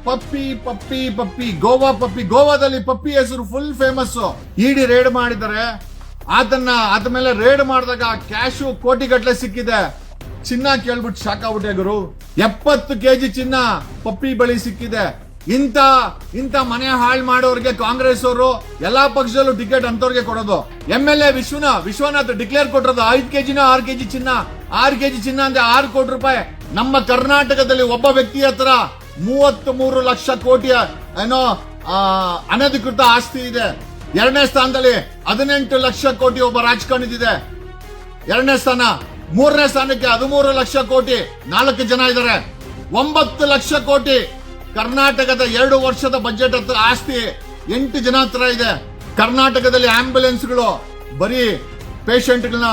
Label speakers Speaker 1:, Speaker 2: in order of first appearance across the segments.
Speaker 1: ಪಪ್ಪಿ ಪಪ್ಪಿ ಪಪ್ಪಿ ಗೋವಾದಲ್ಲಿ ಪಪ್ಪಿ ಹೆಸರು full famous. ಇಡಿ raid ಮಾಡಿದ್ದಾರೆ. ಅದ ಮೇಲೆ ರೇಡ್ ಮಾಡಿದಾಗ ಕ್ಯಾಶು ಕೋಟಿ ಗಟ್ಟಲೆ ಸಿಕ್ಕಿದೆ. ಚಿನ್ನ ಕೇಳ್ಬಿಟ್ಟು ಶಾಕ್ ಆಗ್ಬಿಟ್ಟೆ ಗುರು. 70 ಕೆಜಿ ಚಿನ್ನ ಪಪ್ಪಿ ಬಳಿ ಸಿಕ್ಕಿದೆ. ಇಂತ ಮನೆ ಹಾಳು ಮಾಡೋರ್ಗೆ ಕಾಂಗ್ರೆಸ್ ಅವರು ಎಲ್ಲಾ ಪಕ್ಷದಲ್ಲೂ ಟಿಕೆಟ್ ಅಂತವ್ರಿಗೆ ಕೊಡೋದು. MLA ವಿಶ್ವನಾಥ್ ಡಿಕ್ಲೇರ್ ಕೊಟ್ಟಿರೋದು 5 ಕೆಜಿನ 6 ಕೆಜಿ ಚಿನ್ನ. 6 ಕೆಜಿ ಚಿನ್ನ ಅಂದ್ರೆ 6 ಕೋಟಿ ರೂಪಾಯಿ. ನಮ್ಮ ಕರ್ನಾಟಕದಲ್ಲಿ ಒಬ್ಬ ವ್ಯಕ್ತಿ ಹತ್ರ 33 ಲಕ್ಷ ಕೋಟಿ ಏನೋ ಅನಧಿಕೃತ ಆಸ್ತಿ ಇದೆ. 2ನೇ ಸ್ಥಾನದಲ್ಲಿ 18 ಲಕ್ಷ ಕೋಟಿ ಒಬ್ಬ ರಾಜಕಾರಣಿದಿದೆ 2ನೇ ಸ್ಥಾನ. 3ನೇ ಸ್ಥಾನಕ್ಕೆ 13 ಲಕ್ಷ ಕೋಟಿ 4 ಜನ ಇದ್ದಾರೆ. 9 ಲಕ್ಷ ಕೋಟಿ ಕರ್ನಾಟಕದ 2 ವರ್ಷದ ಬಜೆಟ್ ಹತ್ರ ಆಸ್ತಿ 8 ಜನ ಹತ್ರ ಇದೆ. ಕರ್ನಾಟಕದಲ್ಲಿ ಆಂಬ್ಯುಲೆನ್ಸ್ಗಳು ಬರೀ ಪೇಷಂಟ್ಗಳನ್ನ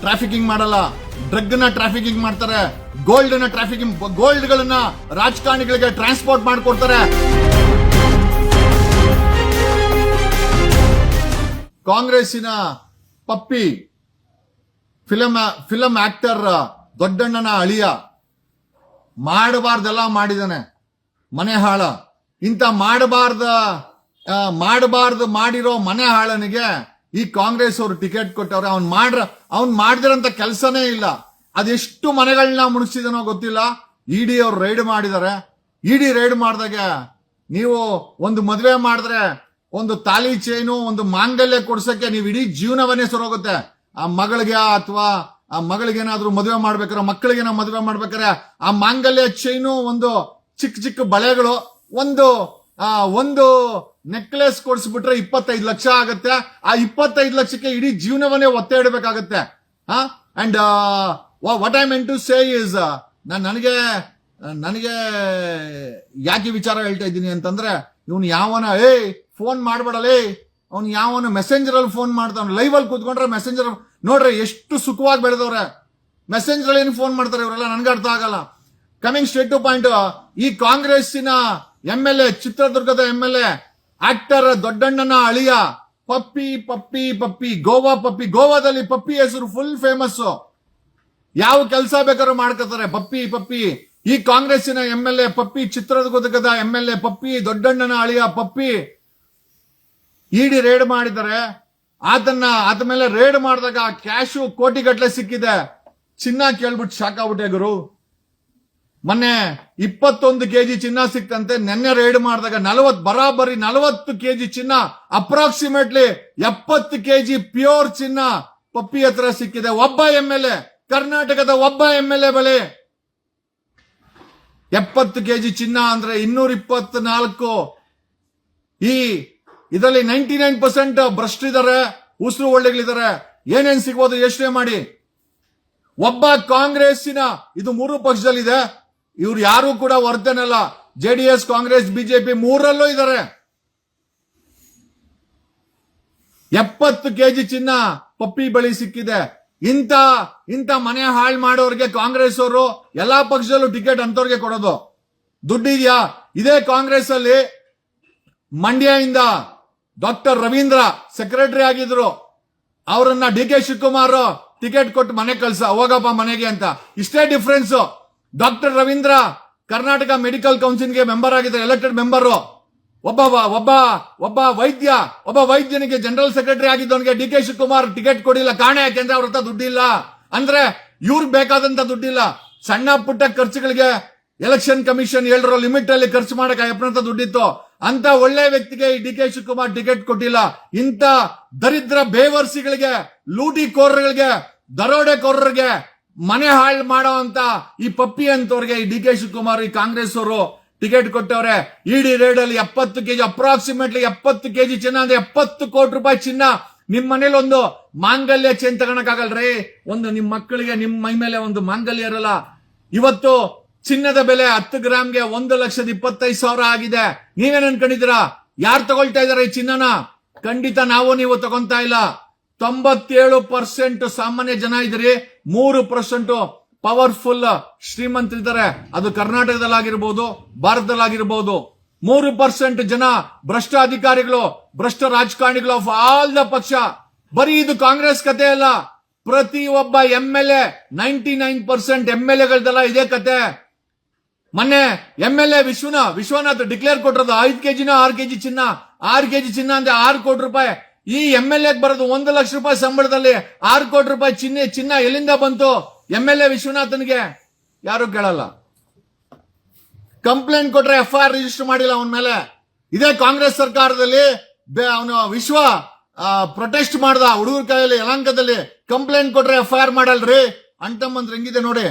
Speaker 1: ಟ್ರಾಫಿಕಿಂಗ್ ಮಾಡಲ್ಲ, ಡ್ರಗ್ ನ ಟ್ರಾಫಿಕಿಂಗ್ ಮಾಡ್ತಾರೆ. ಗೋಲ್ಡ್ ಗಳನ್ನ ರಾಜಕಾರಣಿಗಳಿಗೆ ಟ್ರಾನ್ಸ್ಪೋರ್ಟ್ ಮಾಡಿಕೊಡ್ತಾರೆ. ಕಾಂಗ್ರೆಸ್ಸಿನ ಪಪ್ಪಿ ಫಿಲಂ ಆಕ್ಟರ್ ದೊಡ್ಡಣ್ಣನ ಅಳಿಯ ಮಾಡಬಾರ್ದೆಲ್ಲ ಮಾಡಿದಾನೆ. ಮನೆ ಹಾಳ. ಇಂತ ಮಾಡಬಾರ್ದು ಮಾಡಿರೋ ಮನೆ ಹಾಳನಿಗೆ ಈ ಕಾಂಗ್ರೆಸ್ ಅವರು ಟಿಕೆಟ್ ಕೊಟ್ಟವ್ರೆ. ಅವ್ನ್ ಮಾಡಿದಿರಂತ ಕೆಲಸನೇ ಇಲ್ಲ. ಅದೆಷ್ಟು ಮನೆಗಳನ್ನ ಮುಣಿಸಿದನೋ ಗೊತ್ತಿಲ್ಲ. ಇಡಿ ಅವ್ರು ರೈಡ್ ಮಾಡಿದ್ದಾರೆ. ಇಡಿ ರೈಡ್ ಮಾಡಿದಾಗ ನೀವು ಒಂದು ಮದುವೆ ಮಾಡಿದ್ರೆ ಒಂದು ತಾಲಿ ಚೈನು ಒಂದು ಮಾಂಗಲ್ಯ ಕೊಡ್ಸಕ್ಕೆ ನೀವು ಇಡೀ ಜೀವನವನ್ನೇ ಸರೋಗುತ್ತೆ. ಆ ಮಗಳಿಗೆ ಅಥವಾ ಆ ಮಗಳಿಗೇನಾದ್ರೂ ಮದುವೆ ಮಾಡ್ಬೇಕಾರೆ, ಮಕ್ಕಳಿಗೇನೋ ಮದುವೆ ಮಾಡ್ಬೇಕಾರೆ ಆ ಮಾಂಗಲ್ಯ ಚೈನು, ಒಂದು ಚಿಕ್ಕ ಬಳೆಗಳು, ಒಂದು ನೆಕ್ಲೆಸ್ ಕೊಡಿಸ್ಬಿಟ್ರೆ 25 ಲಕ್ಷ ಆಗುತ್ತೆ. ಆ 25 ಲಕ್ಷಕ್ಕೆ ಇಡೀ ಜೀವನವನ್ನೇ ಒತ್ತೆ ಇಡಬೇಕಾಗತ್ತೆ. And what I meant to say is, ನನಗೆ ಯಾಕೆ ವಿಚಾರ ಹೇಳ್ತಾ ಇದ್ದೀನಿ ಅಂತಂದ್ರೆ, ಇವನು ಯಾವನ ಫೋನ್ ಮಾಡ್ಬೇಡಲೇ, ಅವ್ನು ಯಾವನು ಮೆಸೆಂಜರ್ ಅಲ್ಲಿ ಫೋನ್ ಮಾಡ್ತಾವ. ಲೈವ್ ಅಲ್ಲಿ ಕೂತ್ಕೊಂಡ್ರೆ ಮೆಸೆಂಜರ್ ನೋಡ್ರಿ ಎಷ್ಟು ಸುಖವಾಗಿ ಬೆಳೆದವ್ರೆ. ಮೆಸೆಂಜರ್ ಅಲ್ಲಿ ಏನು ಫೋನ್ ಮಾಡ್ತಾರೆ ಇವರೆಲ್ಲ, ನನ್ಗೆ ಅರ್ಥ ಆಗಲ್ಲ. ಕಮಿಂಗ್ ಸ್ಟ್ರೇಟ್ ಟು ಪಾಯಿಂಟ್, ಈ ಕಾಂಗ್ರೆಸ್ಸಿನ MLA, ಚಿತ್ರದುರ್ಗದ MLA ಆಕ್ಟರ್ ದೊಡ್ಡಣ್ಣನ ಅಳಿಯ ಪಪ್ಪಿ ಗೋವಾದಲ್ಲಿ ಪಪ್ಪಿ ಹೆಸರು ಫುಲ್ ಫೇಮಸ್. ಯಾವ ಕೆಲಸ ಬೇಕಾದ್ರೂ ಮಾಡ್ಕೊತಾರೆ ಪಪ್ಪಿ. ಈ ಕಾಂಗ್ರೆಸ್ಸಿನ MLA ಪಪ್ಪಿ, ಚಿತ್ರದುರ್ಗದ MLA ಪಪ್ಪಿ, ದೊಡ್ಡಣ್ಣನ ಅಳಿಯ ಪಪ್ಪಿ ಇಡಿ ರೇಡ್ ಮಾಡಿದ್ದಾರೆ. ಅದ ಮೇಲೆ ರೇಡ್ ಮಾಡಿದಾಗ ಕ್ಯಾಶು ಕೋಟಿ ಗಟ್ಟಲೆ ಸಿಕ್ಕಿದೆ. ಚಿನ್ನ ಕೇಳ್ಬಿಟ್ಟು ಶಾಕ್ ಆಗ್ಬಿಟ್ಟೆ ಗುರು. ಮೊನ್ನೆ 21 ಕೆಜಿ ಚಿನ್ನ ಸಿಕ್ತಂತೆ. ನೆನ್ನೆ ರೇಡ್ ಮಾಡಿದಾಗ ಬರಾಬರಿ 40 ಕೆಜಿ ಚಿನ್ನ, ಅಪ್ರಾಕ್ಸಿಮೇಟ್ಲಿ 70 ಕೆಜಿ ಪ್ಯೂರ್ ಚಿನ್ನ ಪಪ್ಪಿ ಹತ್ರ ಸಿಕ್ಕಿದೆ. ಒಬ್ಬ MLA, ಕರ್ನಾಟಕದ ಒಬ್ಬ MLA ಬಳಿ 70 ಕೆಜಿ ಚಿನ್ನ ಅಂದ್ರೆ 224. ಇದರಲ್ಲಿ 99% ಭ್ರಷ್ಟರಿದ್ದಾರೆ, ಉಸಿರು ಒಳ್ಳೆಗಳಿದ್ದಾರೆ. ಏನೇನ್ ಸಿಗ್ಬೋದು ಯೋಚನೆ ಮಾಡಿ. ಒಬ್ಬ ಕಾಂಗ್ರೆಸ್ಸಿನ, ಇದು 3 ಪಕ್ಷದಲ್ಲಿದೆ, ಇವ್ರು ಯಾರು ಕೂಡ ವರ್ಧನಲ್ಲ. JDS, ಕಾಂಗ್ರೆಸ್, ಬಿಜೆಪಿ 3ರಲ್ಲೂ ಇದ್ದಾರೆ. 70 ಕೆಜಿ ಚಿನ್ನ ಪಪ್ಪಿ ಬಳಿ ಸಿಕ್ಕಿದೆ. ಇಂತ ಮನೆ ಹಾಳು ಮಾಡೋರ್ಗೆ ಕಾಂಗ್ರೆಸ್ ಅವರು ಎಲ್ಲಾ ಪಕ್ಷದಲ್ಲೂ ಟಿಕೆಟ್ ಅಂತವ್ರಿಗೆ ಕೊಡೋದು. ದುಡ್ಡಿದ್ಯಾ? ಇದೇ ಕಾಂಗ್ರೆಸ್ ಅಲ್ಲಿ ಮಂಡ್ಯದಿಂದ ಡಾಕ್ಟರ್ ರವೀಂದ್ರ ಸೆಕ್ರೆಟರಿ ಆಗಿದ್ರು. ಅವರನ್ನ DK ಶಿವಕುಮಾರ್ ಟಿಕೆಟ್ ಕೊಟ್ಟು ಮನೆ ಕಳ್ಸ, ಹೋಗಪ್ಪ ಮನೆಗೆ ಅಂತ. ಇಷ್ಟೇ difference. Doctor Ravindra Karnataka medical ಕೌನ್ಸಿಲ್ಗೆ ಮೆಂಬರ್ ಆಗಿದ್ದಾರೆ, ಎಲೆಕ್ಟೆಡ್ ಮೆಂಬರ್. ಒಬ್ಬ ವೈದ್ಯನಿಗೆ ಜನರಲ್ ಸೆಕ್ರೆಟರಿ ಆಗಿದ್ದವನಿಗೆ DK ಶಿವಕುಮಾರ್ ಟಿಕೆಟ್ ಕೊಡಿಲ್ಲ. ಕಾರಣ ಯಾಕೆಂದ್ರೆ ಅವ್ರ ಹತ್ರ ದುಡ್ಡಿಲ್ಲ. ಅಂದ್ರೆ ಇವ್ರಿಗೆ ಬೇಕಾದಂತ ದುಡ್ಡಿಲ್ಲ. ಸಣ್ಣ ಪುಟ್ಟ ಖರ್ಚುಗಳಿಗೆ ಎಲೆಕ್ಷನ್ ಕಮಿಷನ್ 7 ಲಿಮಿಟ್ ಅಲ್ಲಿ ಖರ್ಚು ಮಾಡಕ್ಕೆ ಅಯ್ಯಪ್ಪನಂತ ದುಡ್ಡಿತ್ತು. ಅಂತ ಒಳ್ಳೆ ವ್ಯಕ್ತಿಗೆ ಈ DK ಶಿವಕುಮಾರ್ ಟಿಕೆಟ್ ಕೊಟ್ಟಿಲ್ಲ. ಇಂತ ದರಿದ್ರ ಬೇವರ್ಸಿಗಳಿಗೆ, ಲೂಟಿಕೋರರಿಗೆ, ದರೋಡೆಕೋರರಿಗೆ ಮನೆ ಹಾಳು ಮಾಡೋ ಅಂತ ಈ ಪಪ್ಪಿ ಅಂತವ್ರಿಗೆ ಈ DK ಶಿವಕುಮಾರ್, ಈ ಕಾಂಗ್ರೆಸ್ ಅವರು ಟಿಕೆಟ್ ಕೊಟ್ಟವ್ರೆ. ಇಡಿ ರೇಡ್ ಅಲ್ಲಿ 70 ಕೆಜಿ, ಅಪ್ರಾಕ್ಸಿಮೇಟ್ಲಿ 70 ಕೆಜಿ ಚಿನ್ನ ಅಂದ್ರೆ 70 ಕೋಟಿ ರೂಪಾಯಿ ಚಿನ್ನ. ನಿಮ್ ಮನೇಲಿ ಒಂದು ಮಾಂಗಲ್ಯ ಚೈನ್ ತಗೊಳಕಾಗಲ್ರಿ. ಒಂದು ನಿಮ್ ಮಕ್ಕಳಿಗೆ ನಿಮ್ ಮೈ ಮೇಲೆ ಒಂದು ಮಾಂಗಲ್ಯ ಇರಲ್ಲ. ಇವತ್ತು ಚಿನ್ನದ ಬೆಲೆ 10 ಗ್ರಾಮ್ಗೆ 1,25,000 ಆಗಿದೆ. ನೀವೇನ್ ಅನ್ಕೊಂಡಿದ್ದೀರಾ? ಯಾರು ತಗೊಳ್ತಾ ಇದಾರೆ ಈ ಚಿನ್ನನ? ಖಂಡಿತ ನೀವು ತಗೊಂತಾ ಇಲ್ಲ. 97% ಸಾಮಾನ್ಯ ಜನ ಇದ್ರಿ, 3% ಪವರ್ಫುಲ್ ಶ್ರೀಮಂತರಿದ್ದಾರೆ. ಅದು ಕರ್ನಾಟಕದಲ್ಲಾಗಿರ್ಬೋದು, ಭಾರತದಲ್ಲಾಗಿರ್ಬೋದು. 3% ಜನ ಭ್ರಷ್ಟ ಅಧಿಕಾರಿಗಳು, ಭ್ರಷ್ಟ ರಾಜಕಾರಣಿಗಳು ಆಫ್ ಆಲ್ ದ ಪಕ್ಷ. ಬರೀ ಇದು ಕಾಂಗ್ರೆಸ್ ಕತೆ ಅಲ್ಲ. ಪ್ರತಿ ಒಬ್ಬ MLA 99% MLAಗಳದೆಲ್ಲ ಇದೇ ಕತೆ. ಮೊನ್ನೆ MLA ವಿಶ್ವನಾಥ್ ಡಿಕ್ಲೇರ್ ಕೊಟ್ಟಿರೋದು 5 ಕೆಜಿನ 6 ಕೆಜಿ ಚಿನ್ನ 6 ಕೆಜಿ ಚಿನ್ನ ಅಂದ್ರೆ 6 ಕೋಟಿ ರೂಪಾಯಿ. ಈ MLA ಬರೋದು 1 ಲಕ್ಷ ರೂಪಾಯಿ ಸಂಬಳದಲ್ಲಿ 6 ಕೋಟಿ ರೂಪಾಯಿ ಚಿನ್ನ ಎಲ್ಲಿಂದ ಬಂತು MLA ವಿಶ್ವನಾಥನ್ಗೆ? ಯಾರು ಕೇಳಲ್ಲ. ಕಂಪ್ಲೇಂಟ್ ಕೊಟ್ರೆ FIR ರಿಜಿಸ್ಟರ್ ಮಾಡಿಲ್ಲ ಅವನ ಮೇಲೆ. ಇದೇ ಕಾಂಗ್ರೆಸ್ ಸರ್ಕಾರದಲ್ಲಿ ಅವನು ಪ್ರೊಟೆಸ್ಟ್ ಮಾಡ್ದ ಹುಡುಗರ ಕೈಯಲ್ಲಿ ಯಲಹಂಕದಲ್ಲಿ. ಕಂಪ್ಲೇಂಟ್ ಕೊಟ್ರೆ FIR ಮಾಡಲ್ರಿ. ಅಂಟಮ್ಮಂದ್ರೆ ಹೆಂಗಿದೆ ನೋಡಿ.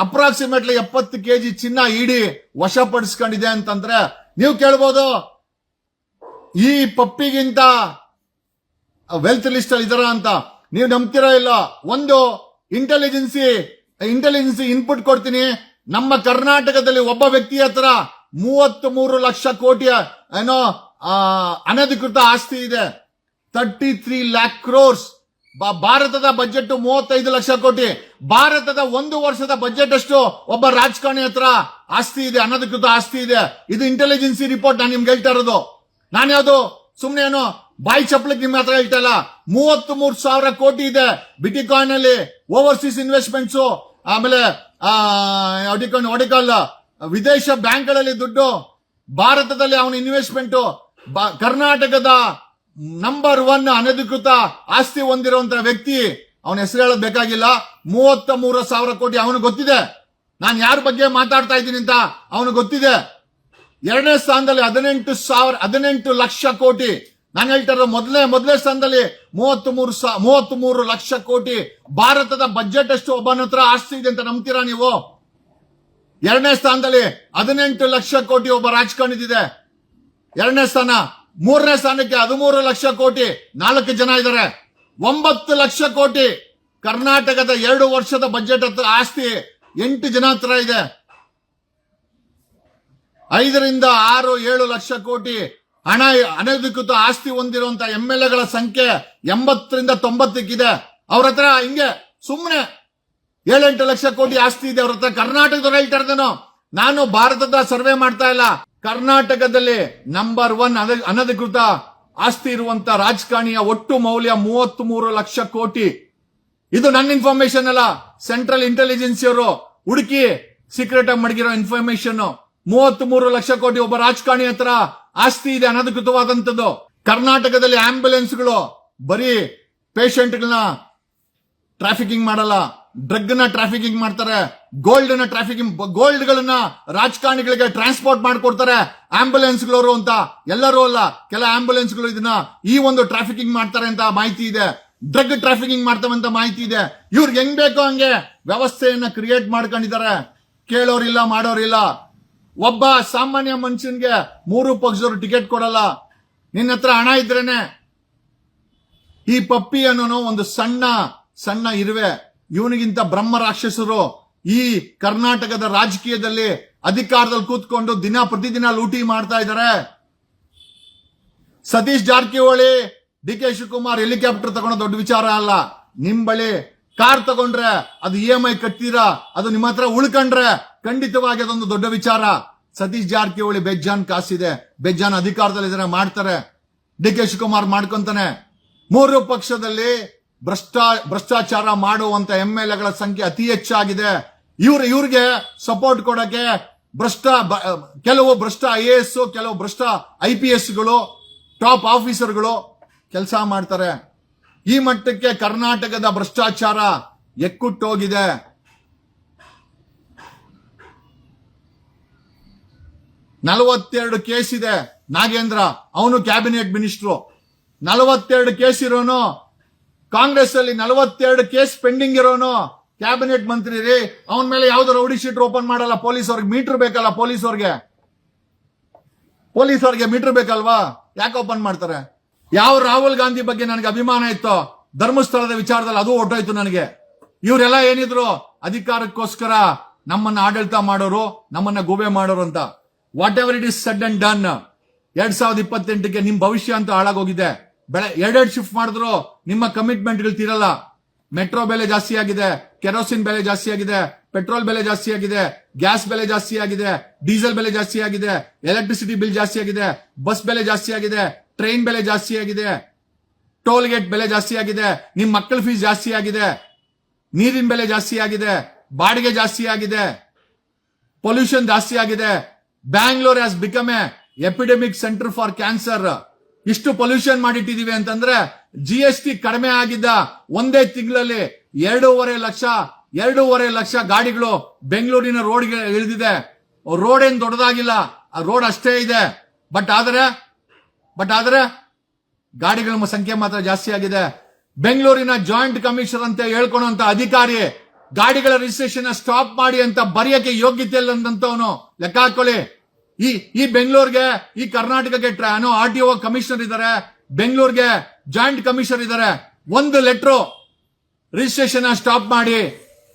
Speaker 1: ಅಪ್ರಾಕ್ಸಿಮೇಟ್ಲಿ 70 ಕೆಜಿ ಚಿನ್ನ ಇಡಿ ವಶಪಡಿಸ್ಕೊಂಡಿದೆ ಅಂತಂದ್ರೆ ನೀವು ಕೇಳ್ಬೋದು, ಈ ಪಪ್ಪಿಗಿಂತ ವೆಲ್ತ್ ಲಿಸ್ಟ್ ಅಲ್ಲಿ ಇದರ ಅಂತ. ನೀವು ನಂಬ್ತಿರೋ ಇಲ್ಲ. ಒಂದು ಇಂಟೆಲಿಜೆನ್ಸಿ ಇನ್ಪುಟ್ ಕೊಡ್ತೀನಿ. ನಮ್ಮ ಕರ್ನಾಟಕದಲ್ಲಿ ಒಬ್ಬ ವ್ಯಕ್ತಿ ಹತ್ರ 33 ಲಕ್ಷ ಕೋಟಿ ಅನಧಿಕೃತ ಆಸ್ತಿ ಇದೆ. 33 ಲ್ಯಾಕ್ ಕ್ರೋರ್ಸ್. ಭಾರತದ ಬಜೆಟ್ 35 ಲಕ್ಷ ಕೋಟಿ. ಭಾರತದ 1 ವರ್ಷದ ಬಜೆಟ್ ಅಷ್ಟು ಒಬ್ಬ ರಾಜಕಾರಣಿ ಹತ್ರ ಆಸ್ತಿ ಇದೆ, ಅನಧಿಕೃತ ಆಸ್ತಿ ಇದೆ. ಇದು ಇಂಟೆಲಿಜೆನ್ಸಿ ರಿಪೋರ್ಟ್. ನಾನು ನಿಮ್ಗೆ ಹೇಳ್ತಾ ಇರೋದು. ನಾನು ಯಾವ್ದು ಸುಮ್ನೆ ಏನೋ ಬಾಯಿ ಚಪ್ಪಲಿಗೆ ನಿಮ್ಮ ಹತ್ರ ಹೇಳ್ತಾ ಇಲ್ಲ. 33,000 ಕೋಟಿ ಇದೆ ಬಿಟಿಕಾಯಿನ್ ಅಲ್ಲಿ. ಓವರ್ಸೀಸ್ ಇನ್ವೆಸ್ಟ್ಮೆಂಟ್ಸ್, ಆಮೇಲೆ ಒಡಿಕಲ್ ವಿದೇಶ ಬ್ಯಾಂಕ್ಗಳಲ್ಲಿ ದುಡ್ಡು. ಭಾರತದಲ್ಲಿ ಅವನ ಇನ್ವೆಸ್ಟ್ಮೆಂಟ್. ಕರ್ನಾಟಕದ ನಂಬರ್ 1 ಅನಧಿಕೃತ ಆಸ್ತಿ ಹೊಂದಿರುವಂತ ವ್ಯಕ್ತಿ. ಅವನ ಹೆಸರು ಹೇಳೋದು ಬೇಕಾಗಿಲ್ಲ. 33,000 ಕೋಟಿ ಅವನು ಗೊತ್ತಿದೆ. ನಾನು ಯಾರ ಬಗ್ಗೆ ಮಾತಾಡ್ತಾ ಇದ್ದೀನಿ ಅಂತ ಅವನು ಗೊತ್ತಿದೆ. ಎರಡನೇ ಸ್ಥಾನದಲ್ಲಿ 18 ಲಕ್ಷ ಕೋಟಿ. ನಾನು ಹೇಳ್ತಾ ಇರೋದು ಮೊದಲನೇ ಸ್ಥಾನದಲ್ಲಿ 33 ಲಕ್ಷ ಕೋಟಿ. ಭಾರತದ ಬಜೆಟ್ ಅಷ್ಟು ಒಬ್ಬನ ಹತ್ರ ಆಸ್ತಿ ಇದೆ ಅಂತ ನಂಬ್ತೀರಾ ನೀವು? ಎರಡನೇ ಸ್ಥಾನದಲ್ಲಿ 18 ಲಕ್ಷ ಕೋಟಿ ಒಬ್ಬ ರಾಜಕಾರಣಿದಿದೆ. ಎರಡನೇ ಸ್ಥಾನ. ಮೂರನೇ ಸ್ಥಾನಕ್ಕೆ 13 ಲಕ್ಷ ಕೋಟಿ 4 ಜನ ಇದ್ದಾರೆ. 9 ಲಕ್ಷ ಕೋಟಿ ಕರ್ನಾಟಕದ 2 ವರ್ಷದ ಬಜೆಟ್ ಹತ್ರ ಆಸ್ತಿ 8 ಜನ ಹತ್ರ ಇದೆ. 5 ರಿಂದ 6, 7 ಲಕ್ಷ ಕೋಟಿ ಹಣ ಅನಧಿಕೃತ ಆಸ್ತಿ ಹೊಂದಿರುವಂತ MLAಗಳ ಸಂಖ್ಯೆ 80 ರಿಂದ 90 ಇದೆ. ಅವ್ರ ಹತ್ರ ಹಿಂಗೆ ಸುಮ್ಮನೆ 7-8 ಲಕ್ಷ ಕೋಟಿ ಆಸ್ತಿ ಇದೆ ಅವ್ರ ಹತ್ರ. ಕರ್ನಾಟಕದವ್ರು ಹೇಳ್ತಾ ಇದ್ದೇನೋ. ನಾನು ಭಾರತದ ಸರ್ವೆ ಮಾಡ್ತಾ ಇಲ್ಲ. ಕರ್ನಾಟಕದಲ್ಲಿ ನಂಬರ್ 1 ಅನಧಿಕೃತ ಆಸ್ತಿ ಇರುವಂತ ರಾಜಕಾರಣಿಯ ಒಟ್ಟು ಮೌಲ್ಯ 33 ಲಕ್ಷ ಕೋಟಿ. ಇದು ನನ್ನ ಇನ್ಫಾರ್ಮೇಶನ್ ಅಲ್ಲ. ಸೆಂಟ್ರಲ್ ಇಂಟೆಲಿಜೆನ್ಸಿ ಅವರು ಹುಡುಕಿ ಸೀಕ್ರೆಟ್ ಆಗಿ ಮಡಗಿರೋ ಇನ್ಫಾರ್ಮೇಶನ್. 33 ಲಕ್ಷ ಕೋಟಿ ಒಬ್ಬ ರಾಜಕಾರಣಿ ಹತ್ರ ಆಸ್ತಿ ಇದೆ ಅನಧಿಕೃತವಾದಂತದ್ದು. ಕರ್ನಾಟಕದಲ್ಲಿ ಆಂಬ್ಯುಲೆನ್ಸ್ಗಳು ಬರೀ ಪೇಷಂಟ್ಗಳನ್ನ ಟ್ರಾಫಿಕಿಂಗ್ ಮಾಡಲ್ಲ, ಡ್ರಗ್ ನ ಟ್ರಾಫಿಕಿಂಗ್ ಮಾಡ್ತಾರೆ. ಗೋಲ್ಡ್ ಗಳನ್ನ ರಾಜಕಾರಣಿಗಳಿಗೆ ಟ್ರಾನ್ಸ್ಪೋರ್ಟ್ ಮಾಡ್ಕೊಡ್ತಾರೆ ಆಂಬ್ಯುಲೆನ್ಸ್ಗಳವರು ಅಂತ. ಎಲ್ಲರೂ ಅಲ್ಲ, ಕೆಲ ಆಂಬ್ಯುಲೆನ್ಸ್ಗಳು ಇದನ್ನ ಈ ಒಂದು ಟ್ರಾಫಿಕಿಂಗ್ ಮಾಡ್ತಾರೆ ಅಂತ ಮಾಹಿತಿ ಇದೆ. ಡ್ರಗ್ ಟ್ರಾಫಿಕಿಂಗ್ ಮಾಡ್ತವೆ ಅಂತ ಮಾಹಿತಿ ಇದೆ. ಇವ್ರಿಗೆ ಹೆಂಗ್ ಬೇಕೋ ಹಂಗೆ ವ್ಯವಸ್ಥೆಯನ್ನ ಕ್ರಿಯೇಟ್ ಮಾಡ್ಕೊಂಡಿದ್ದಾರೆ. ಕೇಳೋರಿಲ್ಲ, ಮಾಡೋರಿಲ್ಲ. ಒಬ್ಬ ಸಾಮಾನ್ಯ ಮನುಷ್ಯನ್ಗೆ 3 ಪಕ್ಷದವರು ಟಿಕೆಟ್ ಕೊಡಲ್ಲ. ನಿನ್ನ ಹತ್ರ ಹಣ ಇದ್ರೇನೆ. ಈ ಪಪ್ಪಿ ಅನ್ನೋನು ಒಂದು ಸಣ್ಣ ಇರುವೆ. ಇವನಿಗಿಂತ ಬ್ರಹ್ಮ ರಾಕ್ಷಸರು ಈ ಕರ್ನಾಟಕದ ರಾಜಕೀಯದಲ್ಲಿ ಅಧಿಕಾರದಲ್ಲಿ ಕೂತ್ಕೊಂಡು ಪ್ರತಿದಿನ ಲೂಟಿ ಮಾಡ್ತಾ ಇದ್ದಾರೆ. ಸತೀಶ್ ಜಾರಕಿಹೊಳಿ, DK ಶಿವಕುಮಾರ್ ಹೆಲಿಕಾಪ್ಟರ್ ತಗೊಂಡು ದೊಡ್ಡ ವಿಚಾರ ಅಲ್ಲ. ನಿಮ್ ಬಳಿ ಕಾರ್ ತಗೊಂಡ್ರೆ ಅದು EMI ಕಟ್ತೀರಾ, ಅದು ನಿಮ್ಮ ಹತ್ರ ಉಳ್ಕೊಂಡ್ರೆ ಖಂಡಿತವಾಗಿ ಅದೊಂದು ದೊಡ್ಡ ವಿಚಾರ. ಸತೀಶ್ ಜಾರಕಿಹೊಳಿ ಬೆಜ್ಜಾನ್ ಕಾಸಿದೆ, ಬೆಜ್ಜಾನ್ ಅಧಿಕಾರದಲ್ಲಿ ಮಾಡ್ತಾರೆ. DK ಶಿವಕುಮಾರ್ ಮಾಡ್ಕೊಂತಾನೆ. 3 ಪಕ್ಷದಲ್ಲಿ ಭ್ರಷ್ಟಾಚಾರ ಮಾಡುವಂತ MLAಗಳ ಸಂಖ್ಯೆ ಅತಿ ಹೆಚ್ಚಾಗಿದೆ. ಇವ್ರಿಗೆ ಸಪೋರ್ಟ್ ಕೊಡಕ್ಕೆ ಕೆಲವು ಭ್ರಷ್ಟ IAS, ಕೆಲವು ಭ್ರಷ್ಟ IPSಗಳು, ಟಾಪ್ ಆಫೀಸರ್ಗಳು ಕೆಲಸ ಮಾಡ್ತಾರೆ. ಈ ಮಟ್ಟಕ್ಕೆ ಕರ್ನಾಟಕದ ಭ್ರಷ್ಟಾಚಾರ ಎಕ್ಕುಟ್ಟೋಗಿದೆ. ನಲವತ್ತೆರಡು ಕೇಸ್ ಇದೆ. ನಾಗೇಂದ್ರ ಅವನು ಕ್ಯಾಬಿನೆಟ್ ಮಿನಿಸ್ಟ್ರು. 42 ಕೇಸ್ ಇರೋನು. ಕಾಂಗ್ರೆಸ್ ಅಲ್ಲಿ 42 ಕೇಸ್ ಪೆಂಡಿಂಗ್ ಇರೋನು ಕ್ಯಾಬಿನೆಟ್ ಮಂತ್ರಿ ರೀ. ಅವನ ಮೇಲೆ ಯಾವ್ದು ರೌಡಿ ಶೀಟರ್ ಓಪನ್ ಮಾಡಲ್ಲ. ಪೊಲೀಸವ್ರಿಗೆ ಮೀಟರ್ ಬೇಕಲ್ಲ. ಪೊಲೀಸವ್ರಿಗೆ ಮೀಟರ್ ಬೇಕಲ್ವಾ? ಯಾಕೆ ಓಪನ್ ಮಾಡ್ತಾರೆ? ಯಾವ ರಾಹುಲ್ ಗಾಂಧಿ ಬಗ್ಗೆ ನನಗೆ ಅಭಿಮಾನ ಇತ್ತು, ಧರ್ಮಸ್ಥಳದ ವಿಚಾರದಲ್ಲಿ ಅದು ಹೊರಟೋಯ್ತು ನನಗೆ. ಇವರೆಲ್ಲ ಏನಿದ್ರು ಅಧಿಕಾರಕ್ಕೋಸ್ಕರ ನಮ್ಮನ್ನ ಆಡಳಿತ ಮಾಡೋರು, ನಮ್ಮನ್ನ ಗೂಬೆ ಮಾಡೋರು ಅಂತ. Whatever it is said and done. 2028ಕ್ಕೆ ನಿಮ್ ಭವಿಷ್ಯ ಅಂತ ಹಾಳಾಗೋಗಿದೆ. ಎರಡೆರಡು ಶಿಫ್ಟ್ ಮಾಡಿದ್ರು ನಿಮ್ಮ ಕಮಿಟ್ಮೆಂಟ್ ಗಳು ತೀರಲ್ಲ. ಮೆಟ್ರೋ ಬೆಲೆ ಜಾಸ್ತಿ ಆಗಿದೆ, ಕೆರೋಸಿನ್ ಬೆಲೆ ಜಾಸ್ತಿ ಆಗಿದೆ, ಪೆಟ್ರೋಲ್ ಬೆಲೆ ಜಾಸ್ತಿ ಆಗಿದೆ, ಗ್ಯಾಸ್ ಬೆಲೆ ಜಾಸ್ತಿ ಆಗಿದೆ, ಡೀಸೆಲ್ ಬೆಲೆ ಜಾಸ್ತಿ ಆಗಿದೆ, ಎಲೆಕ್ಟ್ರಿಸಿಟಿ ಬಿಲ್ ಜಾಸ್ತಿ ಆಗಿದೆ, ಬಸ್ ಬೆಲೆ ಜಾಸ್ತಿ ಆಗಿದೆ, ಟ್ರೈನ್ ಬೆಲೆ ಜಾಸ್ತಿ ಆಗಿದೆ, ಟೋಲ್ ಗೇಟ್ ಬೆಲೆ ಜಾಸ್ತಿ ಆಗಿದೆ, ನಿಮ್ ಮಕ್ಕಳ ಫೀಸ್ ಜಾಸ್ತಿ ಆಗಿದೆ, ನೀರಿನ ಬೆಲೆ ಜಾಸ್ತಿ ಆಗಿದೆ, ಬಾಡಿಗೆ ಜಾಸ್ತಿ ಆಗಿದೆ, ಪೊಲ್ಯೂಷನ್ ಜಾಸ್ತಿ ಆಗಿದೆ. Bangalore has become A epidemic centre for cancer. ಇಷ್ಟು ಪೊಲ್ಯೂಷನ್ ಮಾಡಿಟ್ಟಿದೀವಿ ಅಂತಂದ್ರೆ GST ಕಡಿಮೆ ಆಗಿದ್ದ ಒಂದೇ ತಿಂಗಳಲ್ಲಿ 2.5 ಲಕ್ಷ ಗಾಡಿಗಳು ಬೆಂಗಳೂರಿನ ರೋಡ್ಗೆ ಇಳಿದಿದೆ. ರೋಡ್ ಏನ್ ದೊಡ್ಡದಾಗಿಲ್ಲ, ಆ ರೋಡ್ ಅಷ್ಟೇ ಇದೆ. ಬಟ್ ಆದ್ರೆ ಗಾಡಿಗಳ ಸಂಖ್ಯೆ ಮಾತ್ರ ಜಾಸ್ತಿ ಆಗಿದೆ. ಬೆಂಗಳೂರಿನ ಜಾಯಿಂಟ್ ಕಮಿಷನರ್ ಅಂತ ಹೇಳ್ಕೊಳ್ಳುವಂತ ಅಧಿಕಾರಿ ಗಾಡಿಗಳ ರಿಜಿಸ್ಟ್ರೇಷನ್ ಸ್ಟಾಪ್ ಮಾಡಿ ಅಂತ ಬರೆಯಕ್ಕೆ ಯೋಗ್ಯತೆ ಇಲ್ಲಂತವನು. ಲೆಕ್ಕ ಹಾಕೊಳ್ಳಿ. ಈ ಬೆಂಗಳೂರಿಗೆ, ಈ ಕರ್ನಾಟಕಕ್ಕೆ RTO ಕಮಿಷನರ್ ಇದ್ದಾರೆ, ಬೆಂಗಳೂರಿಗೆ ಜಾಯಿಂಟ್ ಕಮಿಷನರ್ ಇದ್ದಾರೆ. ಒಂದು ಲೆಟ್ರು ರಿಜಿಸ್ಟ್ರೇಷನ್ ಸ್ಟಾಪ್ ಮಾಡಿ.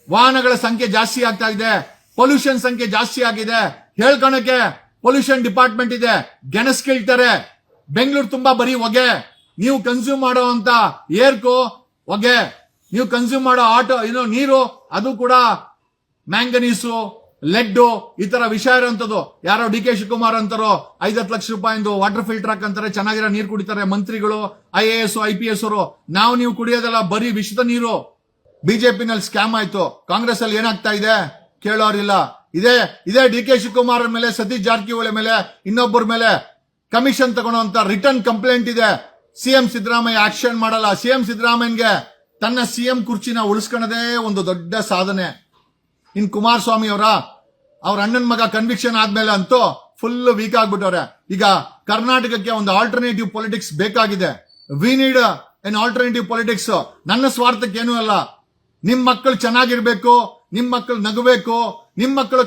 Speaker 1: ವಾಹನಗಳ ಸಂಖ್ಯೆ ಜಾಸ್ತಿ ಆಗ್ತಾ ಇದೆ, ಪೊಲ್ಯೂಷನ್ ಸಂಖ್ಯೆ ಜಾಸ್ತಿ ಆಗಿದೆ. ಹೇಳ್ಕೊಳಕ್ಕೆ ಪೊಲ್ಯೂಷನ್ ಡಿಪಾರ್ಟ್ಮೆಂಟ್ ಇದೆ, ಗೆಣಸ್ಕಿಳ್ತಾರೆ. ಬೆಂಗಳೂರು ತುಂಬಾ ಬರೀ ಹೊಗೆ. ನೀವು ಕನ್ಸ್ಯೂಮ್ ಮಾಡುವಂತ ಏರ್ಕು ಹೊಗೆ, ನೀವು ಕನ್ಸ್ಯೂಮ್ ಮಾಡೋ ನೀರು ಅದು ಕೂಡ ಮ್ಯಾಂಗನೀಸು, ಲೆಡ್, ಈ ತರ ವಿಷಯ ಇರುವಂತದ್ದು. ಯಾರೋ DK ಶಿವಕುಮಾರ್ ಅಂತಾರೋ 5-10 ಲಕ್ಷ ರೂಪಾಯಿಂದು ವಾಟರ್ ಫಿಲ್ಟರ್ ಹಾಕಂತಾರೆ, ಚೆನ್ನಾಗಿರೋ ನೀರು ಕುಡಿತಾರೆ ಮಂತ್ರಿಗಳು, IAS IPS ಅವರು. ನೀವು ಕುಡಿಯೋದಲ್ಲ ಬರೀ ವಿಷದ ನೀರು. ಬಿಜೆಪಿನಲ್ಲಿ ಸ್ಕ್ಯಾಮ್ ಆಯ್ತು, ಕಾಂಗ್ರೆಸ್ ಅಲ್ಲಿ ಏನಾಗ್ತಾ ಇದೆ ಕೇಳೋರಿಲ್ಲ. ಇದೇ DK ಶಿವಕುಮಾರ್ ಮೇಲೆ, ಸತೀಶ್ ಜಾರಕಿಹೊಳಿ ಮೇಲೆ, ಇನ್ನೊಬ್ಬರ ಮೇಲೆ ಕಮಿಷನ್ ತಗೊಳ್ಳುವಂತ ರಿಟರ್ನ್ ಕಂಪ್ಲೇಂಟ್ ಇದೆ. CM ಸಿದ್ದರಾಮಯ್ಯ ಆಕ್ಷನ್ ಮಾಡಲ್ಲ. CM ಸಿದ್ದರಾಮಯ್ಯಗೆ ತನ್ನ CM ಕುರ್ಚಿನ ಉಳಿಸ್ಕೊಳ್ಳೋದೇ ಒಂದು ದೊಡ್ಡ ಸಾಧನೆ. ಇನ್ ಕುಮಾರಸ್ವಾಮಿ ಅವ್ರ ಅಣ್ಣನ ಮಗ ಕನ್ವಿಕ್ಷನ್ ಆದ್ಮೇಲೆ ಅಂತೂ ಫುಲ್ ವೀಕ್ ಆಗ್ಬಿಟ್ಟವ್ರೆ. ಈಗ ಕರ್ನಾಟಕಕ್ಕೆ ಒಂದು ಆಲ್ಟರ್ನೇಟಿವ್ ಪೊಲಿಟಿಕ್ಸ್ ಬೇಕಾಗಿದೆ. We need N alternative politics. ನನ್ನ ಸ್ವಾರ್ಥಕ್ಕೆ ಏನೂ ಅಲ್ಲ. ನಿಮ್ ಮಕ್ಕಳು ಚೆನ್ನಾಗಿರ್ಬೇಕು, ನಿಮ್ ಮಕ್ಕಳು ನಗಬೇಕು, ನಿಮ್ ಮಕ್ಕಳು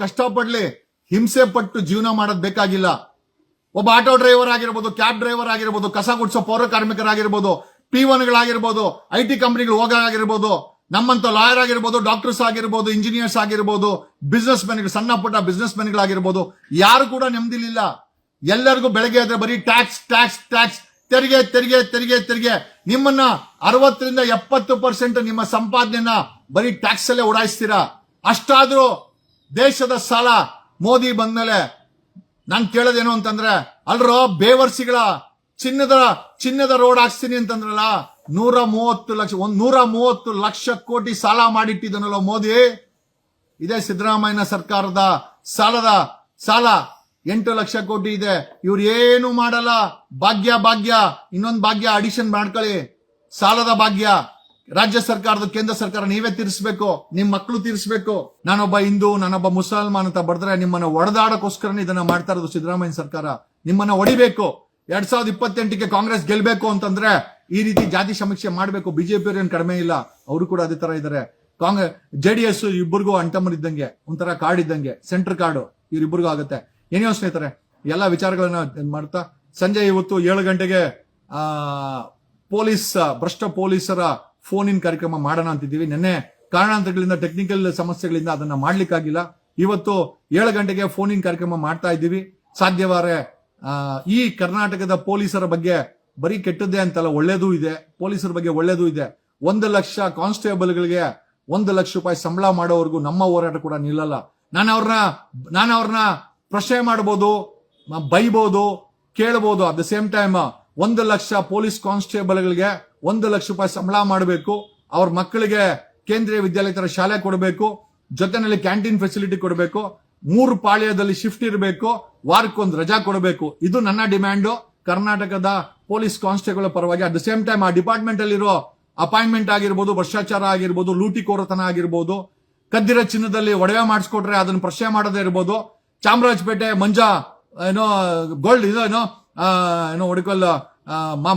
Speaker 1: ಕಷ್ಟಪಡ್ಲಿ, ಹಿಂಸೆ ಪಟ್ಟು ಜೀವನ ಮಾಡೋದ್ ಬೇಕಾಗಿಲ್ಲ. ಒಬ್ಬ ಆಟೋ ಡ್ರೈವರ್ ಆಗಿರ್ಬೋದು, ಕ್ಯಾಬ್ ಡ್ರೈವರ್ ಆಗಿರ್ಬೋದು, ಕಸ ಗುಡಿಸೋ ಪೌರ ಕಾರ್ಮಿಕರಾಗಿರ್ಬೋದು, P1ಗಳಾಗಿರ್ಬೋದು, IT ಕಂಪನಿಗಳು ಹೋಗಾಗಿರ್ಬೋದು, ನಮ್ಮಂತ ಲಾಯರ್ ಆಗಿರ್ಬೋದು, ಡಾಕ್ಟರ್ಸ್ ಆಗಿರ್ಬೋದು, ಇಂಜಿನಿಯರ್ಸ್ ಆಗಿರ್ಬೋದು, ಬಿಸ್ನೆಸ್ ಮೆನ್ಗಳು, ಸಣ್ಣ ಪುಟ್ಟ ಬಿಸ್ನೆಸ್ ಮೆನ್ಗಳಾಗಿರ್ಬೋದು, ಯಾರು ಕೂಡ ನೆಮ್ಮದಿಲಿಲ್ಲ. ಎಲ್ಲರಿಗೂ ಬೆಳಗ್ಗೆ ಆದ್ರೆ ಬರೀ ಟ್ಯಾಕ್ಸ್ ಟ್ಯಾಕ್ಸ್ ಟ್ಯಾಕ್ಸ್, ತೆರಿಗೆ ತೆರಿಗೆ ತೆರಿಗೆ ತೆರಿಗೆ. ನಿಮ್ಮನ್ನ 60-70% ನಿಮ್ಮ ಸಂಪಾದನೆಯನ್ನ ಬರೀ ಟ್ಯಾಕ್ಸ್ ಅಲ್ಲೇ ಉಡಾಯಿಸ್ತೀರಾ. ಅಷ್ಟಾದ್ರೂ ದೇಶದ ಸಾಲ ಮೋದಿ ಬಂದ್ಮೇಲೆ ನಾನ್ ಕೇಳೋದೇನು ಅಂತಂದ್ರೆ, ಅಲ್ರೋ ಬೇವರ್ಸಿಗಳ ಚಿನ್ನದ ರೋಡ್ ಹಾಕ್ಸ್ತೀನಿ ಅಂತಂದ್ರಲ್ಲ, 130 ಲಕ್ಷ ಕೋಟಿ ಸಾಲ ಮಾಡಿಟ್ಟಿದ್ದನಲ್ಲ ಮೋದಿ. ಇದೇ ಸಿದ್ದರಾಮಯ್ಯನ ಸರ್ಕಾರದ ಸಾಲ 8 ಲಕ್ಷ ಕೋಟಿ ಇದೆ. ಇವ್ರು ಏನು ಮಾಡಲ್ಲ. ಭಾಗ್ಯ ಇನ್ನೊಂದು ಭಾಗ್ಯ ಅಡಿಷನ್ ಮಾಡ್ಕೊಳ್ಳಿ. ಸಾಲದ ಭಾಗ್ಯ ರಾಜ್ಯ ಸರ್ಕಾರದ, ಕೇಂದ್ರ ಸರ್ಕಾರ ನೀವೇ ತೀರಿಸಬೇಕು, ನಿಮ್ ಮಕ್ಕಳು ತೀರಿಸಬೇಕು. ನಾನೊಬ್ಬ ಹಿಂದೂ, ನಾನೊಬ್ಬ ಮುಸಲ್ಮಾನ್ ಅಂತ ಬರೆದ್ರೆ ನಿಮ್ಮನ್ನ ಒಡೆದಾಡಕ್ಕೋಸ್ಕರ ಇದನ್ನ ಮಾಡ್ತಾ ಇರೋದು ಸಿದ್ದರಾಮಯ್ಯ ಸರ್ಕಾರ. ನಿಮ್ಮನ್ನ ಹೊಡಿಬೇಕು. 2028ಕ್ಕೆ ಕಾಂಗ್ರೆಸ್ ಗೆಲ್ಬೇಕು ಅಂತಂದ್ರೆ ಈ ರೀತಿ ಜಾತಿ ಸಮೀಕ್ಷೆ ಮಾಡಬೇಕು. ಬಿಜೆಪಿ ಏನು ಕಡಿಮೆ ಇಲ್ಲ, ಅವರು ಕೂಡ ಅದೇ ತರ ಇದಾರೆ. JDS ಇಬ್ಬರಿಗೂ ಅಂಟಮರಿದ್ದಂಗೆ, ಒಂಥರ ಕಾರ್ಡ್ ಇದ್ದಂಗೆ, ಸೆಂಟರ್ ಕಾರ್ಡು ಇವ್ರಿಬ್ಬರಿಗೂ ಆಗುತ್ತೆ. ಏನೇ ಸ್ನೇಹಿತರೆ, ಎಲ್ಲ ವಿಚಾರಗಳನ್ನ ಮಾಡ್ತಾ ಸಂಜೆ ಇವತ್ತು 7 ಗಂಟೆಗೆ ಭ್ರಷ್ಟ ಪೊಲೀಸರ ಫೋನ್ ಇನ್ ಕಾರ್ಯಕ್ರಮ ಮಾಡೋಣ ಅಂತಿದ್ದೀವಿ. ನಿನ್ನೆ ಕಾರಣಾಂತರಗಳಿಂದ, ಟೆಕ್ನಿಕಲ್ ಸಮಸ್ಯೆಗಳಿಂದ ಅದನ್ನ ಮಾಡ್ಲಿಕ್ಕಾಗಿಲ್ಲ. ಇವತ್ತು 7 ಗಂಟೆಗೆ ಫೋನ್ ಇನ್ ಕಾರ್ಯಕ್ರಮ ಮಾಡ್ತಾ ಇದ್ದೀವಿ. ಸಾಧ್ಯವಾರೆ ಈ ಕರ್ನಾಟಕದ ಪೊಲೀಸರ ಬಗ್ಗೆ ಬರೀ ಕೆಟ್ಟದ್ದೇ ಅಂತಲ್ಲ, ಒಳ್ಳೇದೂ ಇದೆ. ಪೊಲೀಸರ ಬಗ್ಗೆ ಒಳ್ಳೇದೂ ಇದೆ. 1 ಲಕ್ಷ ಕಾನ್ಸ್ಟೇಬಲ್ಗಳಿಗೆ 1 ಲಕ್ಷ ರೂಪಾಯಿ ಸಂಬಳ ಮಾಡೋವರೆಗೂ ನಮ್ಮ ಹೋರಾಟ ಕೂಡ ನಿಲ್ಲಲ್ಲ. ನಾನು ಅವ್ರನ್ನ ಪ್ರಶ್ನೆ ಮಾಡಬಹುದು, ಬೈಬಹುದು, ಕೇಳಬಹುದು. At the same time 1 lakh police ಕಾನ್ಸ್ಟೇಬಲ್ಗಳಿಗೆ 1 ಲಕ್ಷ ರೂಪಾಯಿ ಸಂಬಳ ಮಾಡಬೇಕು. ಅವ್ರ ಮಕ್ಕಳಿಗೆ ಕೇಂದ್ರೀಯ ವಿದ್ಯಾಲಯ ತರ ಶಾಲೆ ಕೊಡಬೇಕು, ಜೊತೆನಲ್ಲಿ ಕ್ಯಾಂಟೀನ್ ಫೆಸಿಲಿಟಿ ಕೊಡಬೇಕು, 3 ಪಾಳ್ಯದಲ್ಲಿ ಶಿಫ್ಟ್ ಇರಬೇಕು, ವಾರಕ್ಕೊಂದು ರಜಾ ಕೊಡಬೇಕು. ಇದು ನನ್ನ ಡಿಮ್ಯಾಂಡು ಕರ್ನಾಟಕದ ಪೊಲೀಸ್ ಕಾನ್ಸ್ಟೇಬಲ್ ಪರವಾಗಿ. ಅಟ್ ದ ಸೇಮ್ ಟೈಮ್ ಆ ಡಿಪಾರ್ಟ್ಮೆಂಟ್ ಅಲ್ಲಿರೋ ಅಪಾಯಿಂಟ್ಮೆಂಟ್ ಆಗಿರ್ಬೋದು, ಭ್ರಷ್ಟಾಚಾರ ಆಗಿರ್ಬೋದು, ಲೂಟಿಕೋರತನ ಆಗಿರ್ಬೋದು, ಕದ್ದಿರೋ ಚಿನ್ನದಲ್ಲಿ ಒಡವೆ ಮಾಡಿಸ್ಕೊಟ್ರೆ ಅದನ್ನ ಪ್ರಶ್ನೆ ಮಾಡೋದೇ ಇರ್ಬೋದು, ಚಾಮರಾಜಪೇಟೆ ಗೋಲ್ಡ್ ಹೊಡಿಕೊಲ್ಲ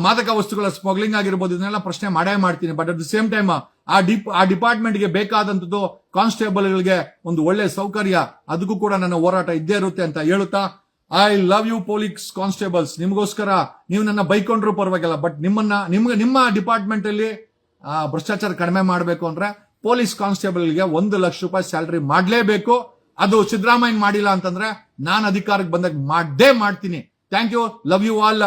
Speaker 1: ಮಾದಕ ವಸ್ತುಗಳ ಸ್ಮಗ್ಲಿಂಗ್ ಆಗಿರ್ಬೋದು, ಇದನ್ನೆಲ್ಲ ಪ್ರಶ್ನೆ ಮಾಡೇ ಮಾಡ್ತೀನಿ. But at the same time ಆ ಡಿಪಾರ್ಟ್ಮೆಂಟ್ಗೆ ಬೇಕಾದಂತದ್ದು ಕಾನ್ಸ್ಟೇಬಲ್ಗಳಿಗೆ ಒಂದು ಒಳ್ಳೆ ಸೌಕರ್ಯ, ಅದಕ್ಕೂ ಕೂಡ ನನ್ನ ಹೋರಾಟ ಇದ್ದೇ ಇರುತ್ತೆ ಅಂತ ಹೇಳುತ್ತಾ, I love you police constables. ನಿಮಗೋಸ್ಕರ ನೀವು ನನ್ನ ಬೈಕೊಂಡ್ರು ಪರವಾಗಿಲ್ಲ, ಬಟ್ ನಿಮ್ಮ ಡಿಪಾರ್ಟ್ಮೆಂಟ್ ಅಲ್ಲಿ ಭ್ರಷ್ಟಾಚಾರ ಕಡಿಮೆ ಮಾಡಬೇಕು ಅಂದ್ರೆ ಪೊಲೀಸ್ ಕಾನ್ಸ್ಟೇಬಲ್ಗೆ 1 ಲಕ್ಷ ರೂಪಾಯಿ ಸ್ಯಾಲರಿ ಮಾಡ್ಲೇಬೇಕು. ಅದು ಸಿದ್ದರಾಮಯ್ಯ ಮಾಡಿಲ್ಲ ಅಂತಂದ್ರೆ ನಾನು ಅಧಿಕಾರಕ್ಕೆ ಬಂದಾಗ ಮಾಡ್ತೀನಿ. Thank you, love you all.